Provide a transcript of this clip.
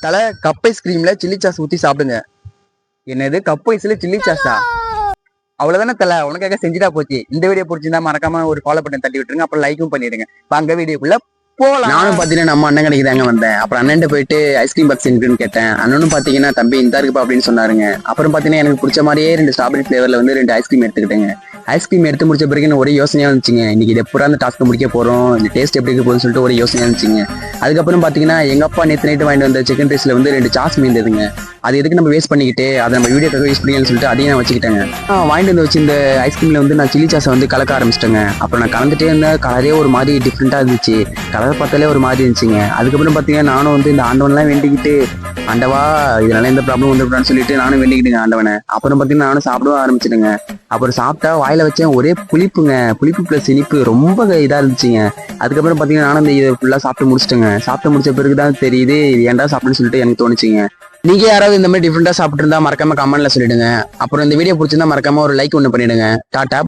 தலை cup ஐஸ்கிரீம்ல chilli sauce ஊத்தி சாப்பிடுங்க. என்னது கப் ஐஸ்ல சில்லி சாஸா? அவ்வளவுதானே தலை, உனக்காக செஞ்சுட்டா போச்சு. இந்த வீடியோ பிடிச்சிருந்தா மறக்காம ஒரு ஃபாலோ பட்டன் தட்டி விட்டுருங்க, அப்புறம் லைக்கும் பண்ணிடுங்க. வாங்க வீடியோக்குள்ள போலாம். நானும் பாத்தீங்கன்னா நம்ம அண்ணன் கடைக்கு தாங்க வந்தேன். அப்புறம் அண்ணன் போயிட்டு ஐஸ்கிரீம் பாக்ஸ் இருக்குன்னு கேட்டேன். அண்ணனும் பாத்தீங்கன்னா தம்பி இந்த இருக்குப்பா அப்படின்னு சொன்னாருங்க. அப்புறம் பாத்தீங்கன்னா எனக்கு பிடிச்ச மாதிரியே 2 ஸ்ட்ராபெரி ஃபிளேவர்ல வந்து 2 ஐஸ்கிரீம் எடுத்துக்கிட்டேங்க. ஐஸ்கிரீம் எடுத்து முடிச்ச பிறகு எனக்கு ஒரே யோசனையா இருந்துச்சுங்க. இன்னைக்கு இது எப்படா அந்த டாஸ்க் முடிக்க போறோம், இந்த டேஸ்ட் எப்படி இருக்க போகுதுன்னு சொல்லிட்டு ஒரு யோசனையா இருந்துச்சுங்க. அதுக்கப்புறம் பாத்தீங்கன்னா எங்க அப்பா நேற்று நைட்டு வாங்கிட்டு வந்த சிக்கன் ரைஸ்ல வந்து 2 சாஸ் மீந்ததுங்க. அது எதுக்கு நம்ம வேஸ்ட் பண்ணிக்கிட்டு அதை நம்ம வீடியோக்காக யூஸ் பண்ணிக்கலாம்னு சொல்லிட்டு அதையும் நான் வச்சுக்கிட்டேங்க. வாங்கிட்டு வந்து வச்சு இந்த ஐஸ்கிரீம்ல வந்து நான் சில்லி சாஸை வந்து கலக்க ஆரம்பிச்சிட்டேங்க. அப்புறம் நான் கலந்துட்டே இருந்தேன். கலரே ஒரு மாதிரி டிஃப்ரெண்டா இருந்துச்சு. கலரை பார்த்தாலே ஒரு மாதிரி இருந்துச்சுங்க. அதுக்கப்புறம் பாத்தீங்கன்னா நானும் வந்து இந்த ஆண்டவன்லாம் வேண்டிக்கிட்டு, ஆண்டவா இதனால எந்த ப்ராப்ளம் வந்துடான்னு சொல்லிட்டு நானும் வேண்டிக்கிட்டுங்க ஆண்டவனை. அப்புறம் பாத்தீங்கன்னா நானும் சாப்பிடவும் ஆரம்பிச்சிடுங்க. அப்புறம் சாப்பிட்டா வாயில வச்சேன், ஒரே புளிப்புங்க. புளிப்பு பிளஸ் இனிப்பு ரொம்ப இதா இருந்துச்சுங்க. அதுக்கப்புறம் பாத்தீங்கன்னா நானும் இந்த இதை ஃபுல்லா சாப்பிட்டு முடிச்சிட்டேங்க. சாப்பிட்டு முடிச்ச பிறகுதான் தெரியுது இது ஏன்டா சாப்பிடுன்னு சொல்லிட்டு எனக்கு தோணுச்சுங்க. நீங்க யாராவது இந்த மாதிரி டிஃப்ரெண்டா சாப்பிட்டு இருந்தா மறக்காம கமெண்ட்ல சொல்லிடுங்க. அப்புறம் இந்த வீடியோ பிடிச்சிருந்தா மறக்காம ஒரு லைக் ஒன்று பண்ணிடுங்க. டாடா.